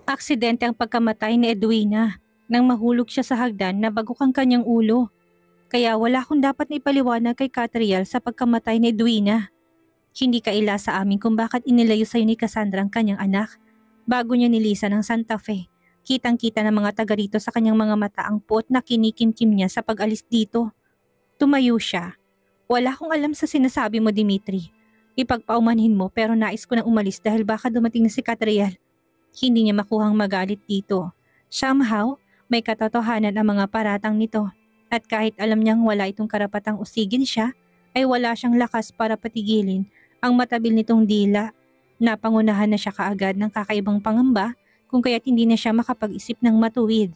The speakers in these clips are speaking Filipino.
Aksidente ang pagkamatay ni Edwina nang mahulog siya sa hagdan na bagok ang kanyang ulo. Kaya wala akong dapat na ipaliwanag kay Catriel sa pagkamatay ni Edwina. Hindi kaila sa amin kung bakit inilayo sa'yo ni Cassandra ang kanyang anak. Bago niya nilisan ng Santa Fe, kitang-kita ng mga taga rito sa kanyang mga mata ang puot na kinikimkim niya sa pag-alis dito. Tumayo siya. Wala akong alam sa sinasabi mo, Dimitri. Ipagpaumanhin mo pero nais ko nang umalis dahil baka dumating na si Catriel. Hindi niya makuhang magalit dito. Somehow, may katotohanan ang mga paratang nito. At kahit alam niyang wala itong karapatang usigin siya, ay wala siyang lakas para patigilin ang matabil nitong dila. Napangunahan na siya kaagad ng kakaibang pangamba kung kaya't hindi na siya makapag-isip ng matuwid.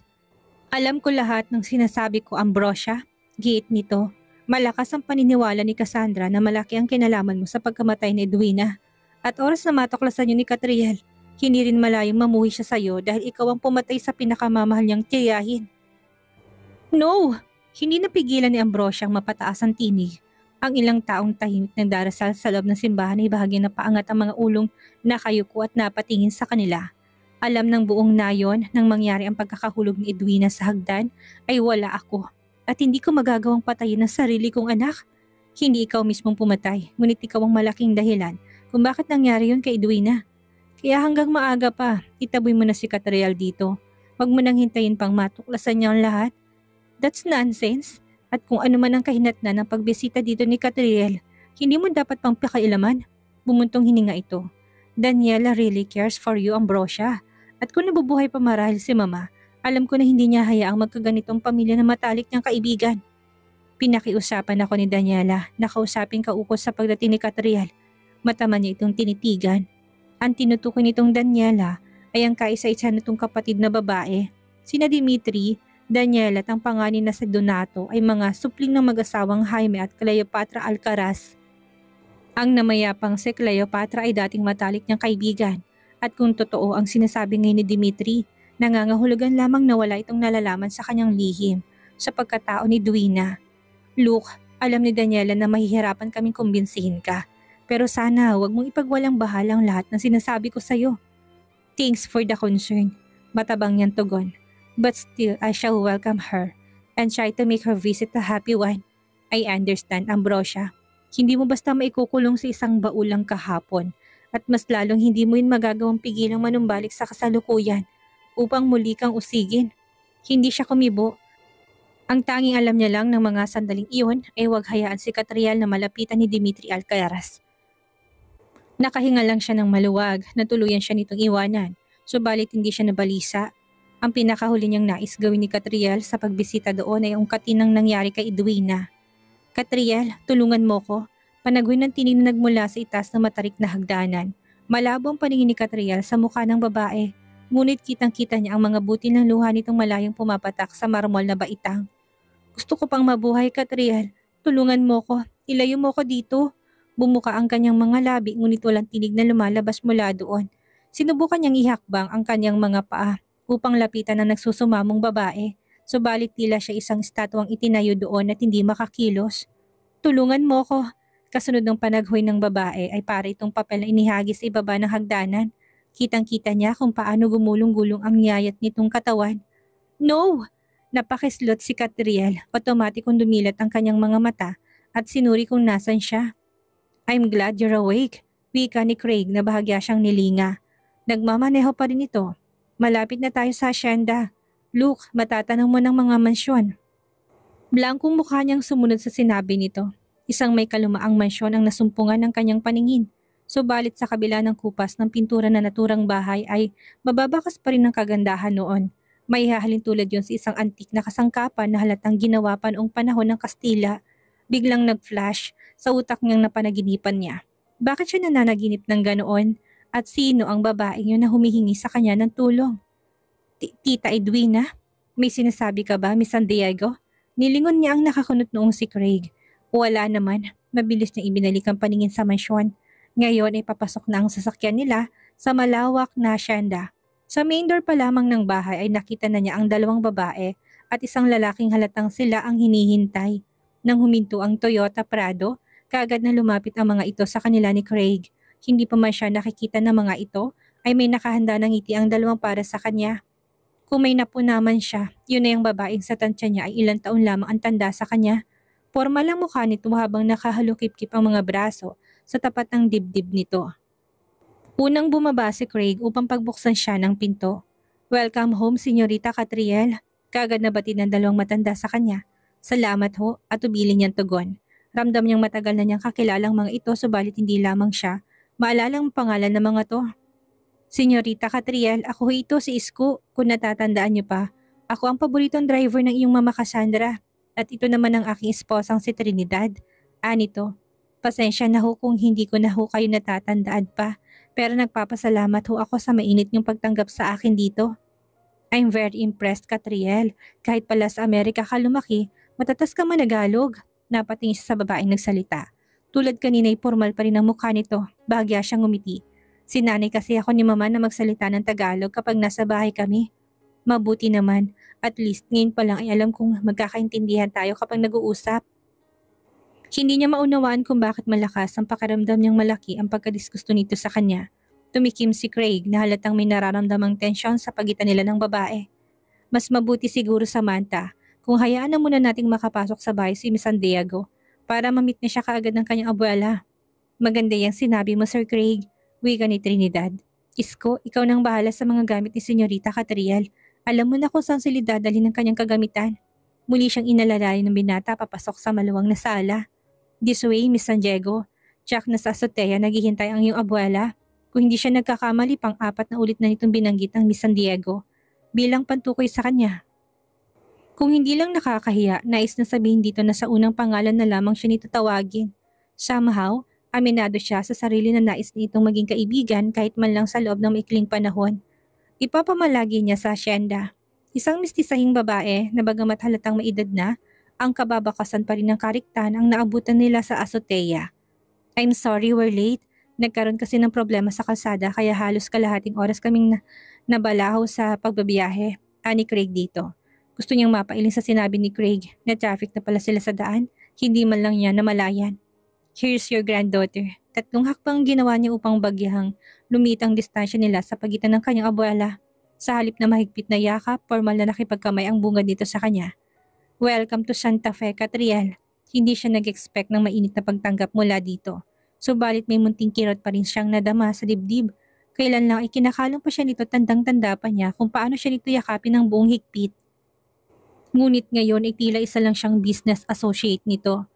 Alam ko lahat ng sinasabi ko, Ambrosia. Giit nito. Malakas ang paniniwala ni Cassandra na malaki ang kinalaman mo sa pagkamatay ni Edwina. At oras na matuklasan niyo ni Catriel, hindi rin malayong mamuhi siya sa'yo dahil ikaw ang pumatay sa pinakamamahal niyang tiyahin. No! Hindi napigilan ni Ambrosia ang mapataas ang tinig. Ang ilang taong tahimik ng darasal sa loob ng simbahan ay bahagi na paangat ang mga ulong nakayuko at napatingin sa kanila. Alam ng buong nayon nang mangyari ang pagkakahulog ni Edwina sa hagdan ay wala ako. At hindi ko magagawang patayin ang sarili kong anak. Hindi ikaw mismong pumatay, ngunit ikaw ang malaking dahilan kung bakit nangyari yun kay Edwina. Kaya hanggang maaga pa, itaboy mo na si Catriel dito. Huwag mo nang hintayin pang matuklasan niya ang lahat. That's nonsense. At kung ano man ang kahinatnan ng pagbisita dito ni Catriel, hindi mo dapat pang pakailaman. Bumuntong hininga ito. Daniela really cares for you, Ambrosia. At kung nabubuhay pa marahil si Mama, alam ko na hindi niya hayaang magkaganitong pamilya na matalik niyang kaibigan. Pinakiusapan ako ni Daniela na kausapin kaukos sa pagdating ni Catriel. Matama niya itong tinitigan. Ang tinutukoy nitong Daniela ay ang kaisa-isa nitong kapatid na babae. Sina Dimitri, Daniela at ang panganin na si Donato ay mga supling ng mag-asawang Jaime at Cleopatra Alcaraz. Ang namayapang si Cleopatra ay dating matalik niyang kaibigan at kung totoo ang sinasabi ngayon ni Dimitri, nangangahulugan lamang na wala itong nalalaman sa kanyang lihim sa pagkatao ni Edwina. Luke, alam ni Daniela na mahihirapan kaming kumbinsihin ka, pero sana huwag mong ipagwalang bahalang lahat ng sinasabi ko sa'yo. Thanks for the concern, matabang niyang tugon. But still, I shall welcome her and try to make her visit a happy one. I understand, Ambrosia. Hindi mo basta maikukulong sa isang baulang kahapon at mas lalong hindi mo yun magagawang pigilang manumbalik sa kasalukuyan upang muli kang usigin. Hindi siya kumibo. Ang tanging alam niya lang ng mga sandaling iyon ay huwag hayaan si Catriel na malapitan ni Dimitri Alcaraz. Nakahinga lang siya ng maluwag na tuluyan siya nitong iwanan, subalit hindi siya nabalisa. Ang pinakahuli niyang nais gawin ni Catriel sa pagbisita doon ay ungkatin ng nangyari kay Edwina. Catriel, tulungan mo ko. Panaghoy ng tinig na nagmula sa itaas na matarik na hagdanan. Malabo ang paningin ni Catriel sa mukha ng babae, ngunit kitang-kita niya ang mga butil ng luha nitong malayong pumapatak sa marmol na baitang. Gusto ko pang mabuhay, Catriel. Tulungan mo ko. Ilayo mo ko dito. Bumuka ang kanyang mga labi ngunit walang tinig na lumalabas mula doon. Sinubukan niyang ihakbang ang kanyang mga paa upang lapitan ang nagsusumamong babae, subalit tila siya isang estatwang itinayo doon at hindi makakilos. Tulungan mo ko. Kasunod ng panaghoy ng babae ay para itong papel na inihagis sa ibaba ng hagdanan. Kitang-kita niya kung paano gumulong-gulong ang niyayat nitong katawan. No! Napakislot si Catriel. Otomatikong dumilat ang kanyang mga mata at sinuri kung nasan siya. I'm glad you're awake, wika ni Craig na bahagya siyang nilinga. Nagmamaneho pa rin ito. Malapit na tayo sa asyenda. Luke, matatanong mo ng mga mansyon. Blankong mukha niyang sumunod sa sinabi nito. Isang may kalumaang mansyon ang nasumpungan ng kanyang paningin. Subalit sa kabila ng kupas ng pintura na naturang bahay ay mababakas pa rin ang kagandahan noon. May hahalin tulad yon sa isang antik na kasangkapan na halatang ginawa pa noong panahon ng Kastila. Biglang nag-flash sa utak niyang napanaginipan niya. Bakit siya nananaginip ng ganoon? At sino ang babaeng yun na humihingi sa kanya ng tulong? Tita Edwina? May sinasabi ka ba, Miss San Diego? Nilingon niya ang nakakunot noong si Craig. Wala naman. Mabilis niya ibinalik ang paningin sa mansyon. Ngayon ay papasok na ang sasakyan nila sa malawak na asyenda. Sa main door pa lamang ng bahay ay nakita na niya ang dalawang babae at isang lalaking halatang sila ang hinihintay. Nang huminto ang Toyota Prado, kaagad na lumapit ang mga ito sa kanila ni Craig. Hindi pa man siya nakikita ng mga ito ay may nakahanda ng ngiti ang dalawang para sa kanya. Kung may napo naman siya, yun na yung babaeng sa tansya niya ay ilang taon lamang ang tanda sa kanya. Pormal ang mukha nito habang nakahalukip-kip ang mga braso sa tapat ng dibdib nito. Unang bumaba si Craig upang pagbuksan siya ng pinto. "Welcome home, Senyorita Catriel." Kaagad na batid ng dalawang matanda sa kanya. "Salamat ho," at ubili niyang tugon. Ramdam niyang matagal na niyang kakilalang mga ito subalit hindi lamang siya maalala ang pangalan ng mga to. "Senyorita Catriel, ako ho ito si Isko, kung natatandaan niyo pa. Ako ang paboritong driver ng iyong mama Cassandra. At ito naman ang aking esposang si Trinidad. Anito, pasensya na ho kung hindi ko na ho kayo natatandaan pa. Pero nagpapasalamat ho ako sa mainit niyong pagtanggap sa akin dito." "I'm very impressed, Catriel. Kahit pala sa Amerika ka lumaki, matatas ka managalog." Napatingin siya sa babaeng nagsalita. Tulad kanina'y formal pa rin ang mukha nito, bahagya siyang ngumiti. "Sinanay kasi ako ni mama na magsalita ng Tagalog kapag nasa bahay kami." "Mabuti naman, at least ngayon pa lang ay alam kong magkakaintindihan tayo kapag nag-uusap." Hindi niya maunawaan kung bakit malakas ang pakiramdam niyang malaki ang pagkadisgusto nito sa kanya. Tumikim si Craig na halatang may nararamdamang tensyon sa pagitan nila ng babae. "Mas mabuti siguro, Samantha, kung hayaan na muna nating makapasok sa bahay si Miss San Diego para mamit na siya kaagad ng kanyang abuela." "Maganda yung sinabi mo, Sir Craig," wika ni Trinidad. "Isko, ikaw nang bahala sa mga gamit ni Senyorita Catriel. Alam mo na kung saan sila dadalhin ng kanyang kagamitan." Muli siyang inalalayan ng binata papasok sa maluwang na sala. "This way, Miss San Diego. Jack na sa azotea naghihintay ang iyong abuela." Kung hindi siya nagkakamali, pang-apat na ulit na nitong binanggit ang Miss San Diego bilang pantukoy sa kanya. Kung hindi lang nakakahiya, nais na sabihin dito na sa unang pangalan na lamang siya nito tawagin. Somehow, aminado siya sa sarili na nais na itong maging kaibigan kahit man lang sa loob ng maikling panahon. Ipapamalagi niya sa asyenda. Isang mistisahing babae na bagamat halatang maedad na, ang kababakasan pa rin ng kariktan ang naabutan nila sa azotea. "I'm sorry we're late. Nagkaroon kasi ng problema sa kalsada kaya halos kalahating oras kaming nabalaho sa pagbabiyahe," ani Craig dito. Gusto niyang mapailing sa sinabi ni Craig na traffic na pala sila sa daan, hindi man lang niya namalayan. "Here's your granddaughter." 3 hakbang ginawa niya upang bagyahang lumit ang distansya nila sa pagitan ng kanyang abuela. Sa halip na mahigpit na yakap, formal na nakipagkamay ang bungad dito sa kanya. "Welcome to Santa Fe, Catriel." Hindi siya nag-expect ng mainit na pagtanggap mula dito. Subalit may munting kirot pa rin siyang nadama sa dibdib. Kailan lang ay kinakalong pa siya nito, tandang-tanda pa niya kung paano siya nito yakapin ng buong higpit. Ngunit ngayon ay tila isa lang siyang business associate nito.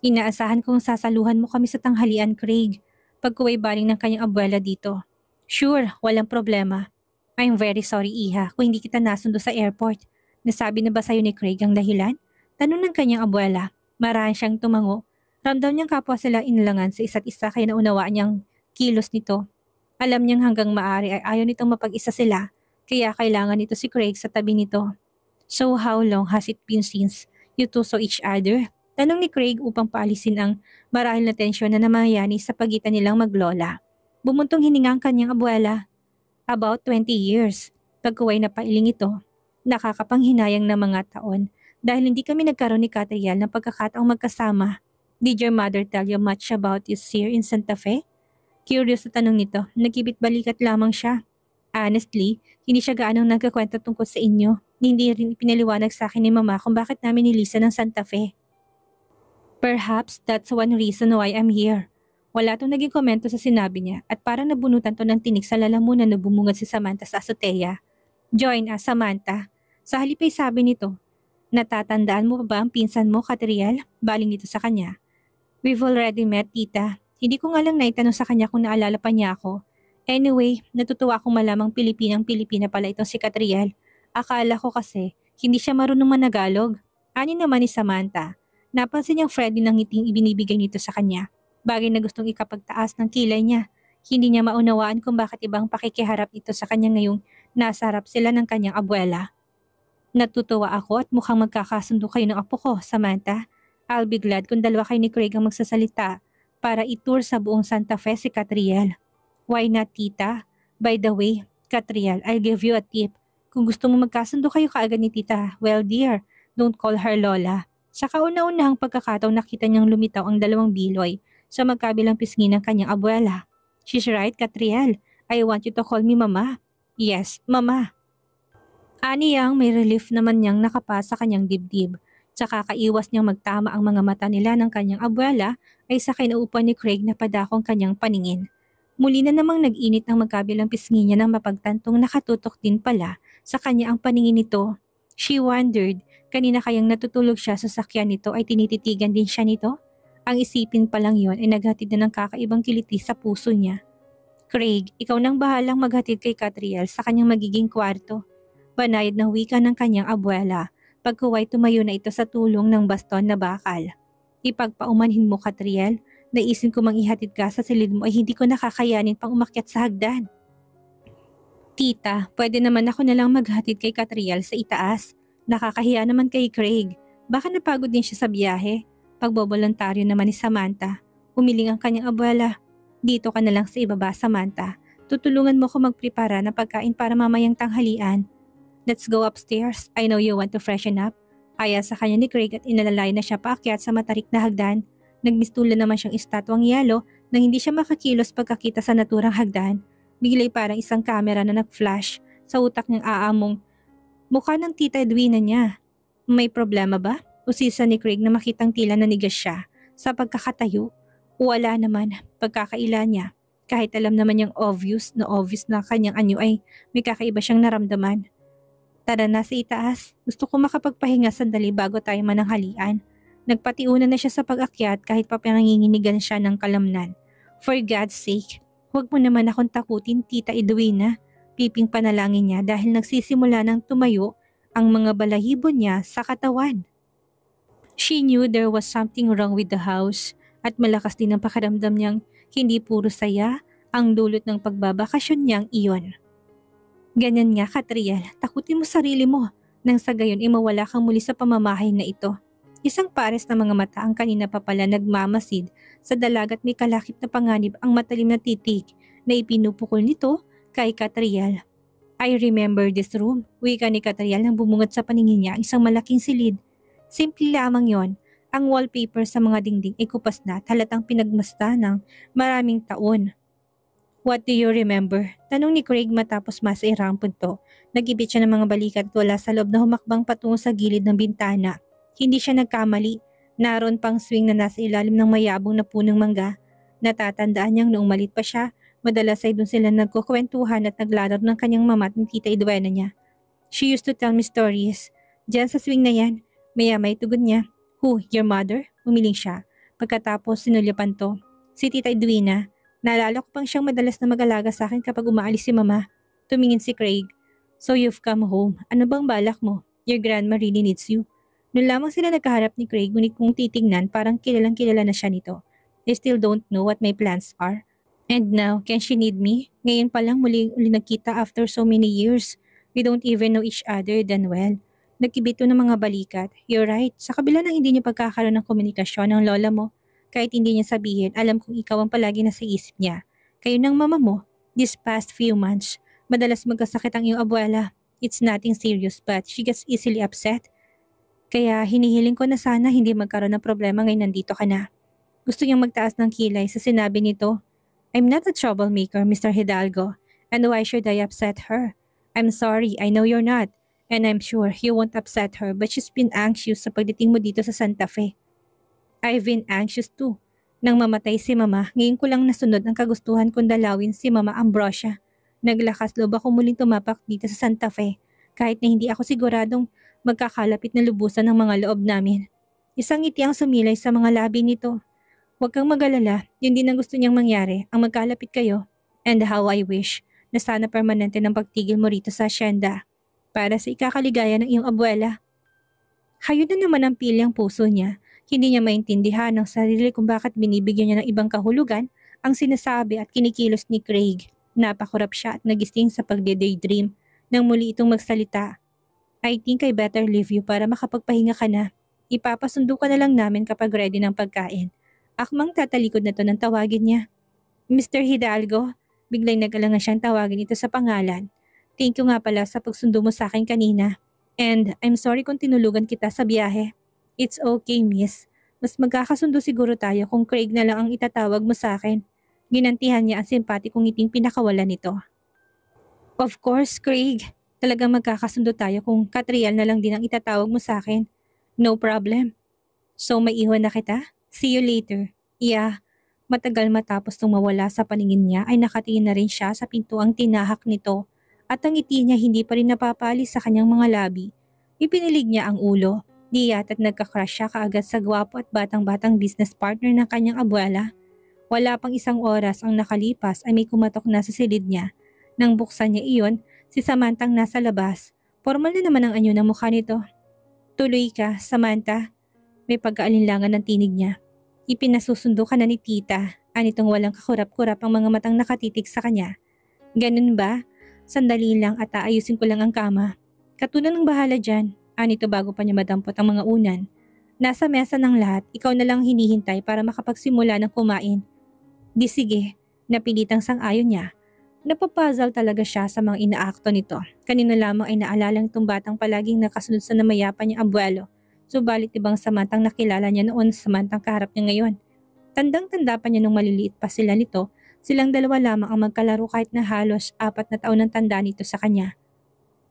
"Inaasahan kong sasaluhan mo kami sa tanghalian, Craig." Pagkuway baling ng kanyang abuela dito. "Sure, walang problema. I'm very sorry, Iha, kung hindi kita nasundo sa airport. Nasabi na ba sa'yo ni Craig ang dahilan?" Tanong ng kanyang abuela. Marahan siyang tumango. Ramdam niyang kapwa sila inlangan sa isa't isa kaya naunawaan niyang kilos nito. Alam niyang hanggang maaari ay ayaw nitong mapag-isa sila, kaya kailangan nito si Craig sa tabi nito. "So how long has it been since you two saw each other?" Tanong ni Craig upang paalisin ang marahil na tensyon na namayani sa pagitan nilang maglola. Bumuntong hininga ang kanyang abuela. "About 20 years. Pagkuway na pailing ito. Nakakapanghinayang na mga taon dahil hindi kami nagkaroon ni Catriel ng pagkakataong magkasama. Did your mother tell you much about this here in Santa Fe?" Curious sa tanong nito, nagkibit-balikat lamang siya. "Honestly, hindi siya gaanong nagkakwento tungkol sa inyo. Hindi rin pinaliwanag sa akin ni Mama kung bakit namin nilisan ng Santa Fe. Perhaps that's one reason why I'm here." Wala tong naging komento sa sinabi niya at parang nabunutan to ng tinik sa lalamunan na bumungad si Samantha sa azotea. "Join us, Samantha." Sa halip ay sabi nito, "Natatandaan mo pa ba ang pinsan mo, Catriel?" Baling nito sa kanya. "We've already met, tita. Hindi ko nga lang naitanong sa kanya kung naalala pa niya ako. Anyway, natutuwa akong malamang Pilipinang-Pilipina pala itong si Catriel. Akala ko kasi hindi siya marunong managalog." Ani naman ni Samantha. Napansin niyang Freddy ng ngiting ibinibigay nito sa kanya. Bagay na gustong ikapagtaas ng kilay niya. Hindi niya maunawaan kung bakit ibang pakikiharap ito sa kanya ngayong nasa harap sila ng kanyang abuela. "Natutuwa ako at mukhang magkakasundo kayo ng apo ko, Samantha. I'll be glad kung dalawa kayo ni Craig ang magsasalita para i-tour sa buong Santa Fe si Catriel." "Why not, tita? By the way, Catriel, I'll give you a tip. Kung gusto mo magkasundo kayo kaagad ni tita, well dear, don't call her Lola." Sa kauna-unahang pagkakataon nakita niyang lumitaw ang dalawang biloy sa magkabilang pisngi ng kanyang abuela. "She's right, Catriel. I want you to call me Mama. Yes, Mama. Aniyang may relief naman niyang nakapa sa kanyang dibdib. Tsaka kaiwas niyang magtama ang mga mata nila ng kanyang abuela ay sa kinaupan ni Craig na padakong kanyang paningin. Muli na namang nag-init ang magkabilang pisngi niya nang mapagtantong nakatutok din pala sa kanya ang paningin nito. She wondered, kanina kayang natutulog siya sa sakyan nito ay tinititigan din siya nito? Ang isipin pa lang yon ay naghatid na ng kakaibang kiliti sa puso niya. Craig, ikaw nang bahalang maghatid kay Catriel sa kanyang magiging kwarto. Banayad na wika ng kanyang abuela, pagkuway tumayo na ito sa tulong ng baston na bakal. Ipagpaumanhin mo, Catriel, naisin ko mang ihatid ka sa silid mo ay hindi ko nakakayanin pang umakyat sa hagdan. Tita, pwede naman ako nalang maghatid kay Catriel sa itaas. Nakakahiya naman kay Craig. Baka napagod din siya sa biyahe. Pagbobolontaryo naman ni Samantha. Umiling ang kanyang abuela. Dito ka na lang sa ibaba, Samantha. Tutulungan mo ko magprepara ng pagkain para mamayang tanghalian. Let's go upstairs. I know you want to freshen up. Aya sa kanya ni Craig at inalalay na siya paakyat sa matarik na hagdan. Nagmistula naman siyang estatwang yelo nang hindi siya makakilos pagkakita sa naturang hagdan. Biglay parang isang kamera na nag-flash sa utak niyang aamong mukha ng Tita Edwina niya. May problema ba? Usisa ni Craig na makitang tila nanigas siya sa pagkakatayo. Wala naman, pagkakaila niya. Kahit alam naman niyang obvious na kanyang anyo ay may kakaiba siyang naramdaman. Tara na sa itaas. Gusto ko makapagpahinga sandali bago tayo mananghalian. Nagpatiuna na siya sa pag-akyat kahit pa pinanginginigan siya ng kalamnan. For God's sake, huwag mo naman akong takutin, Tita Edwina. Piping panalangin niya dahil nagsisimula ng tumayo ang mga balahibo niya sa katawan. She knew there was something wrong with the house at malakas din ang pakiramdam niyang hindi puro saya ang dulot ng pagbabakasyon niyang iyon. Ganyan nga, Catriel, takutin mo sarili mo nang sa gayon ay mawala kang muli sa pamamahay na ito. Isang pares na mga mata ang kanina pa pala nagmamasid sa dalagat may kalakip na panganib ang matalim na titig na ipinupukol nito kay Catriel. I remember this room, wika ni Catriel nang bumungad sa paningin niya isang malaking silid. Simple lamang yon. Ang wallpaper sa mga dingding ay kupas na at halatang pinagmasta ng maraming taon. What do you remember? Tanong ni Craig matapos masaira ang punto. Nag-ibit siya ng mga balikat at wala sa loob na humakbang patungo sa gilid ng bintana. Hindi siya nagkamali. Naroon pang swing na nasa ilalim ng mayabong na punong mangga. Natatandaan niyang noong malit pa siya, madalas ay doon sila nagkukwentuhan at naglalaro ng kanyang mama at ng Tita Edwina niya. She used to tell me stories. Diyan sa swing na yan, maya may tugon niya. Who, your mother? Umiling siya. Pagkatapos sinulyapan to. Si Tita Edwina. Naalala ko pang siyang madalas na mag-alaga sa akin kapag umaalis si Mama. Tumingin si Craig. So you've come home. Ano bang balak mo? Your grandma really needs you. Noon lamang sila nagkaharap ni Craig ngunit kung titingnan parang kilalang kilala na siya nito. I still don't know what my plans are. And now, can she need me? Ngayon pa lang muli nagkita after so many years. We don't even know each other then well. Nagkibito ng mga balikat. You're right. Sa kabila ng hindi niyo pagkakaroon ng komunikasyon ng lola mo, kahit hindi niya sabihin, alam kong ikaw ang palagi nasa isip niya. Kayo ng mama mo, this past few months, madalas magkasakit ang iyong abuela. It's nothing serious but she gets easily upset. Kaya hinihiling ko na sana hindi magkaroon ng problema ngayon nandito ka na. Gusto niyang magtaas ng kilay sa sinabi nito. I'm not a troublemaker, Mr. Hidalgo, and why should I upset her? I'm sorry, I know you're not, and I'm sure you won't upset her but she's been anxious sa pagdating mo dito sa Santa Fe. I've been anxious too. Nang mamatay si Mama, ngayon ko lang nasunod ang kagustuhan kong dalawin si Mama Ambrosia. Naglakas loob ako muling tumapak dito sa Santa Fe, kahit na hindi ako siguradong magkakalapit na lubusan ng mga loob namin. Isang ngiti ang sumilay sa mga labi nito. Huwag kang mag-alala, yun din ang gusto niyang mangyari, ang magkalapit kayo. And how I wish na sana permanente ng pagtigil mo rito sa asyenda para sa ikakaligaya ng iyong abuela. Hayo na naman ang pili ang puso niya. Hindi niya maintindihan ng sarili kung bakit binibigyan niya ng ibang kahulugan ang sinasabi at kinikilos ni Craig. Napakurap siya at nagising sa pagde-daydream nang muli itong magsalita. I think I better leave you para makapagpahinga ka na. Ipapasundo ka na lang namin kapag ready ng pagkain. Akmang tatalikod na to ng tawagin niya. Mr. Hidalgo, biglang nag-alangan siyang tawagin ito sa pangalan. Thank you nga pala sa pagsundo mo sa akin kanina. And I'm sorry kung tinulugan kita sa biyahe. It's okay, miss. Mas magkakasundo siguro tayo kung Craig na lang ang itatawag mo sa akin. Ginantihan niya ang simpatikong ngiting pinakawalan nito. Of course, Craig. Talagang magkakasundo tayo kung Catriel na lang din ang itatawag mo sa akin. No problem. So may iwan na kita? See you later. Yeah. Matagal matapos nung mawala sa paningin niya ay nakatingin na rin siya sa pintuang tinahak nito at ang ngiti niya hindi pa rin napapalis sa kanyang mga labi. Ipinilig niya ang ulo. Di yata't nagka-crush siya kaagad sa gwapo at batang-batang business partner ng kanyang abuela. Wala pang isang oras ang nakalipas ay may kumatok na sa silid niya. Nang buksan niya iyon, si Samantha ang nasa labas. Formal na naman ang anyo ng mukha nito. Tuloy ka, Samantha. May pag-aalinlangan ng tinig niya. Ipinasusundo ka na ni tita. Anitong walang kakurap-kurap ang mga matang nakatitig sa kanya. Ganun ba? Sandali lang at aayusin ko lang ang kama. Katunan ng bahala dyan. Anito bago pa niya madampot ang mga unan. Nasa mesa ng lahat, ikaw na lang hinihintay para makapagsimula ng kumain. Di sige, napilitang sang-ayon niya. Napapuzzle talaga siya sa mga inaakto nito. Kanina lamang ay naalalang itong batang palaging nakasunod sa namayapa niyang abuelo. Subalit ibang Samantang nakilala niya noon sa Samantang kaharap niya ngayon. Tandang-tanda pa niya nung maliliit pa sila nito, silang dalawa lamang ang magkalaro kahit na halos 4 na taon ng tanda nito sa kanya.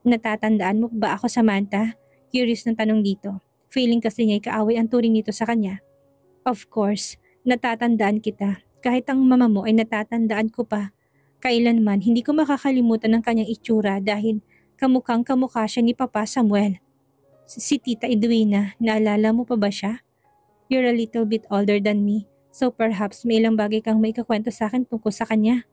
Natatandaan mo ba ako, Samantha? Curious ng tanong dito. Feeling kasi niya'y kaaway ang turing nito sa kanya. Of course, natatandaan kita. Kahit ang mama mo ay natatandaan ko pa. Kailanman hindi ko makakalimutan ang kanyang itsura dahil kamukhang kamukha siya ni Papa Samuel. Si Tita Edwina, naalala mo pa ba siya? You're a little bit older than me, so perhaps may ilang bagay kang may kakwento sa akin tungkol sa kanya.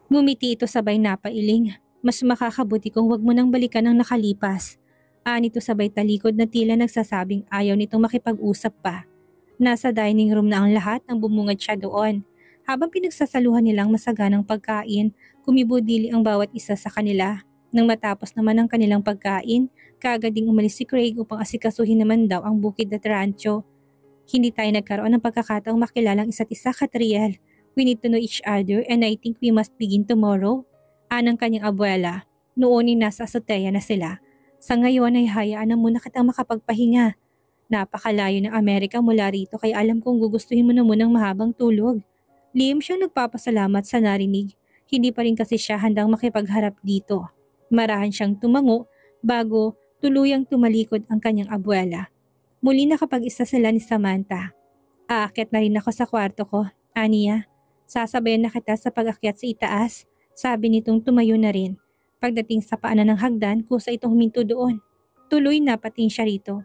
Ngumiti ito sabay napailing. Mas makakabuti kung wag mo nang balikan ang nakalipas. Anito sabay talikod na tila nagsasabing ayaw nitong makipag-usap pa. Nasa dining room na ang lahat nang bumungad siya doon. Habang pinagsasaluhan nilang masaganang pagkain, kumibudili ang bawat isa sa kanila. Nang matapos naman ang kanilang pagkain, kaagad ding umalis si Craig upang asikasuhin naman daw ang bukid at rancho. Hindi tayo nagkaroon ng pagkakataong makilalang isa't isa, Catriel. We need to know each other and I think we must begin tomorrow. Anang kanyang abuela, noon ay nasa azotea na sila. Sa ngayon ay hayaan na muna kitang makapagpahinga. Napakalayo ng Amerika mula rito kaya alam kong gugustuhin mo na munang mahabang tulog. Lihim siyang nagpapasalamat sa narinig. Hindi pa rin kasi siya handang makipagharap dito. Marahan siyang tumango bago tuluyang tumalikod ang kanyang abuela. Muli nakapag-isa sila ni Samantha. Aakyat na rin ako sa kwarto ko, Ania. Sasabayan na kita sa pag-akyat sa itaas, sabi nitong tumayo na rin. Pagdating sa paanan ng hagdan, kusa itong huminto doon. Tuloy na pating siya rito.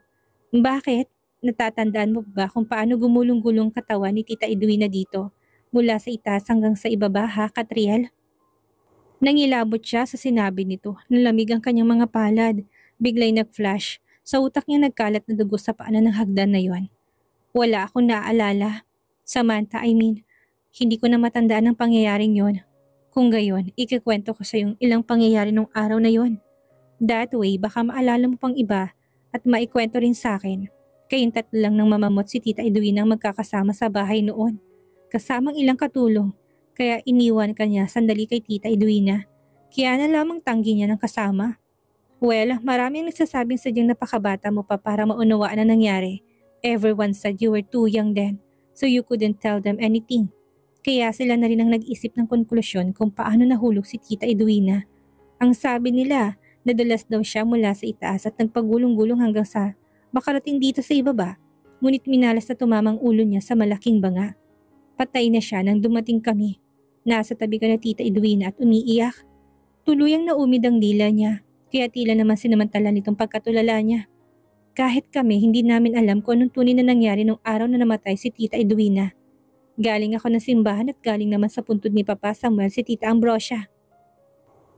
Bakit? Natatandaan mo ba kung paano gumulong-gulong katawan ni Tita Edwina dito? Mula sa itaas hanggang sa ibaba ha, Catriel? Nangilabot siya sa sinabi nito. Nalamig ang kanyang mga palad. Biglay nag-flash. Sa utak niya nagkalat na dugo sa paanan ng hagdan na yon. Wala akong naaalala. Samantha, hindi ko na matandaan ang pangyayaring yon. Kung gayon, ikikwento ko sa yung ilang pangyayari nung araw na yon. That way, baka maalala mo pang iba at maikwento rin sa akin. Kayong tatlo lang ng mamamot si Tita Edwina ang magkakasama sa bahay noon. Kasamang ilang katulong. Kaya iniwan ka niya sandali kay Tita Edwina. Kaya na lamang tanggi niya ng kasama. Well, marami ang nagsasabing sadyang napakabata mo pa para maunawaan na nangyari. Everyone said you were too young then, so you couldn't tell them anything. Kaya sila na rin ang nag-isip ng konklusyon kung paano nahulog si Tita Edwina. Ang sabi nila, nadulas daw siya mula sa itaas at nagpagulong-gulong hanggang sa makarating dito sa ibaba. Ngunit minalas na tumamang ulo niya sa malaking banga. Patay na siya nang dumating kami. Nasa tabi ka na Tita Edwina at umiiyak. Tuluyang naumid ang dila niya, kaya tila naman sinamantala nitong pagkatulala niya. Kahit kami, hindi namin alam kung anong tunay na nangyari nung araw na namatay si Tita Edwina. Galing ako ng simbahan at galing naman sa puntod ni Papa Samuel si Tita Ambrosia.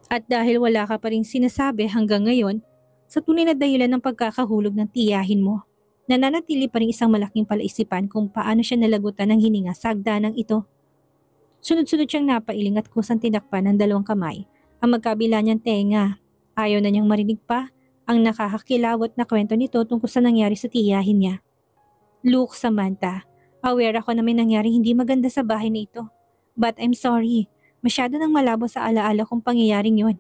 At dahil wala ka pa rin sinasabi hanggang ngayon, sa tunay na dahilan ng pagkakahulog ng tiyahin mo, nananatili pa rin isang malaking palaisipan kung paano siya nalagutan ng hininga sa hagdanang ito. Sunod-sunod siyang napailing at kusang tinakpan ng 2 kamay ang magkabila niyang tenga. Ayaw na niyang marinig pa ang nakakakilawot na kwento nito tungkol sa nangyari sa tiyahin niya. Look, Samantha, aware ako na may nangyari hindi maganda sa bahay na ito. But I'm sorry, masyado nang malabo sa alaala kong pangyayaring yun.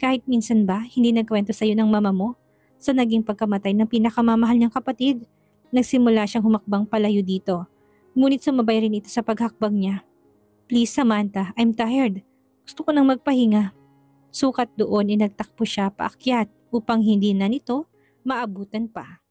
Kahit minsan ba hindi nagkwento sa iyo ng mama mo sa naging pagkamatay ng pinakamamahal niyang kapatid. Nagsimula siyang humakbang palayo dito. Ngunit sumabay rin ito sa paghakbang niya. Please Samantha, I'm tired. Gusto ko nang magpahinga. Sukat doon inagtakbo siya paakyat upang hindi na nito maabutan pa.